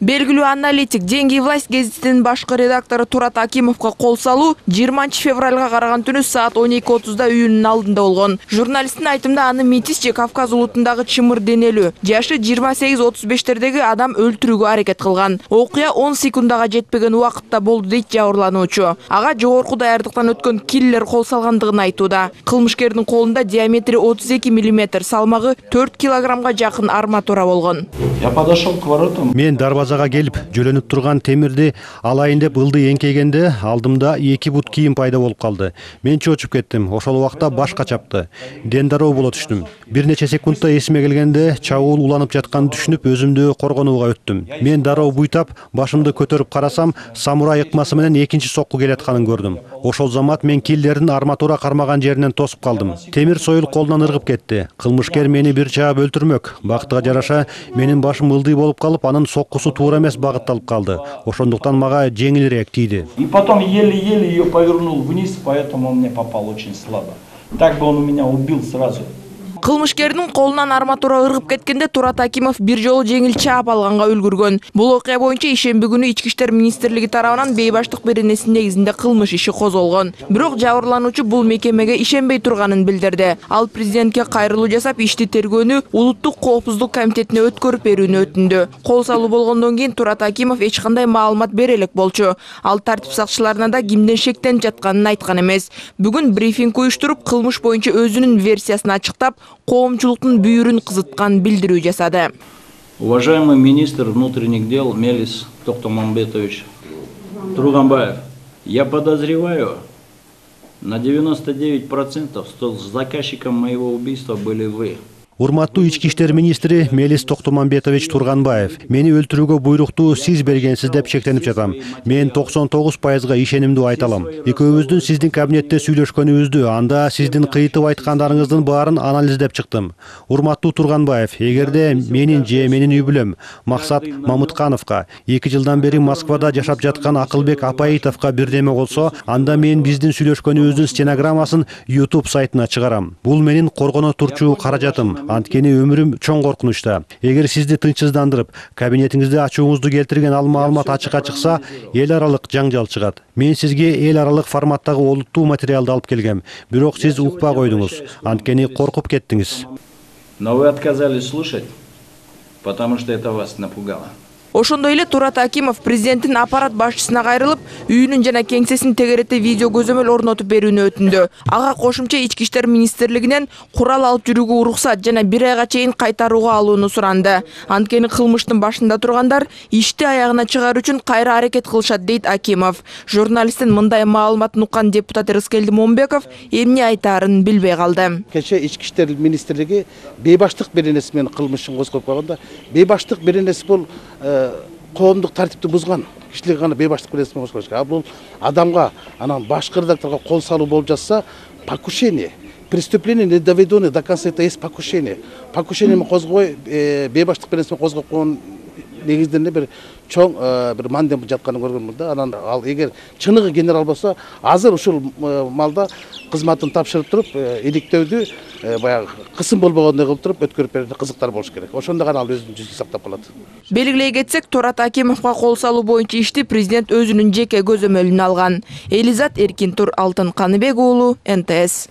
Белгилүү аналитик «Деньги и власть» гезитинин башкы редактору Турат Акимовго кол салуу 20 февралга караган түнү саат 12:30 үйүнүн алдында болгон. Журналисттин айтымында аны метис же Кавказ улутундагы чымыр денелүү, жашы 28-35тердеги адам өлтүрүүгө аракет кылган. Окуя 10 секундага жетпеген убакытта болду дейт жабырлануучу. Ага жогорку даярдыктан өткөн киллер кол салгандыгын айтууда. Кылмышкердин колунда диаметри 32 мм, салмагы 4 килограммга жакын арматура болгон. Я подошел к воротам. Мен дарбазага келип, жөлөнүп турган темирди алайын деп ылдый эңкейгенде алдымда 2 бут кийим пайда болуп калды. Мен чочуп кеттим. Ошол убакта башка чапты. Ден дароо боло түштүм. Бир нече секундта эсиме келгенде чабуул уланып жатканын түшүнүп, өзүмдү коргонууга өттүм. Мен дароо буйтап, башымды көтөрүп карасам, самурай ыкмасы менен экинчи сокку келатканын көрдүм. Ошол замат мен киллердин арматура кармаган жеринен тосуп калдым. Темир союл колунан ыргып кетти. Кылмышкер мени бир чаап өлтүрмөк. Бактыга жараша менин башым ылдый болуп калып, анын соккусу туура эмес багытталып калды. Ошондуктан мага жеңилирээк тийди. И потом еле-еле ее повернул вниз, поэтому он мне попал очень слабо. Так бы он меня убил сразу. Кылмышкердин колунан арматура ыргып кеткенде Турат Акимов бир жолу жеңил чаап алганга үлгүргөн. Бул окуя боюнча ишемби күнү Ички иштер министрлиги тарабынан бейбаштык беренеси негизинде кылмыш иши козголгон. Бирок жабырлануучу бул мекемеге ишенбей турганын билдирди. Ал президентке кайрылуу жасап, ишти тергөөнү Улуттук коопсуздук комитетине өткөрүп берүүнү өтүндү. Кол салуу болгондон кийин Турат Акимов эч кандай маалымат бере элек болчу. Ал тартип сакчыларына да кимден шектенип жатканын айткан эмес. Бүгүн брифинг уюштуруп, кылмыш боюнча өзүнүн версиясын ачыктап, коомчулуктун бүйүрүн кызыткан билдирүү жасады. Уважаемый министр внутренних дел Мелис Токтомамбетович Турганбаев, я подозреваю, на 99%, что заказчиком моего убийства были вы. Урматтуу Ички иштер министри Мелис Токтомамбетович Турганбаев, мени өлтүрүүгө буйрукту сиз бергенсиз деп шектенип жатам. Мен 99%га ишенимдүү айта алам. Экөөбүздүн сиздин кабинетте сүйлөшкөнүбүздү, анда сиздин кыйтып айткандарыңыздын баарын анализдеп чыктым. Урматтуу Турганбаев, эгерде менин же менин үй бүлөм Максат Мамыткановго 2 жылдан бери Москвада жашап жаткан Акылбек Апаитовго бирдеме болсо, анда мен биздин сүйлөшкөнүбүздүн стенограммасын YouTube сайтына чыгарам. Бул менин коргоно турчу каражатым. Анткени өмүрүм чоң коркунучта. Эгер сизди тынчсыздандырып, кабинетиңизде ачууңузду келтирген ал маалымат ачыкка чыкса, эл аралык жаңжал чыгат. Мен сизге эл аралык форматтагы олуттуу материалды алып келгем. Бирок сиз укпай койдуңуз. Анткени коркуп кеттиңиз. Но вы отказались слушать, потому что это вас напугало. Ошондой эле Турат Акимов президенттин аппарат башчысына кайрылып, үйүнүн жана кеңсесин тегерете видео көзөмөл орнотуп берүүнү өтүндү. Ага кошумча Ички иштер министрлигинен курал алып жүрүүгө уруксат жана 1 айга чейин кайтарууга алууну суранды. Анткени кылмыштын башында тургандар ишти аягына чыгаруу үчүн кайра аракет кылышат, дейт Акимов. Журналисттин мындай маалыматын уккан депутат Рыскелди Момбеков эмне айтаарын билбей калды. Кече Ички иштер министрлиги бейбаштык беренеси менен кылмыш ишин козгоп койгондо, бейбаштык беренеси бул коомдук тартипти бузган кишилерге гана бейбаштык беренеси менен козгош керек. А бул адамга, анан башкы редакторго кол салуу болуп жатса, покушение, преступление не доведено до конца, это есть покушение. Покушение менен козгой, бейбаштык беренеси менен козгоп койгон негиздеринде бир чоң бир мандем жатканын көргөнмүн да. Анан ал эгер чыныгы генерал болсо, азыр ушул малда кызматын тапшырып туруп, иликтөөдү баягы кысым болбогондой кылып туруп өткөрүп берүүнү кызыктар болуш керек. Ошондо гана ал өзүнүн жүзүн сактап калат. Белгилей кетсек, Турат Акимовго кол салуу боюнча ишти президент өзүнүн жеке көзөмөлүнө алган. Элизат Эркинтур, Алтын Каныбек уулу, НТС.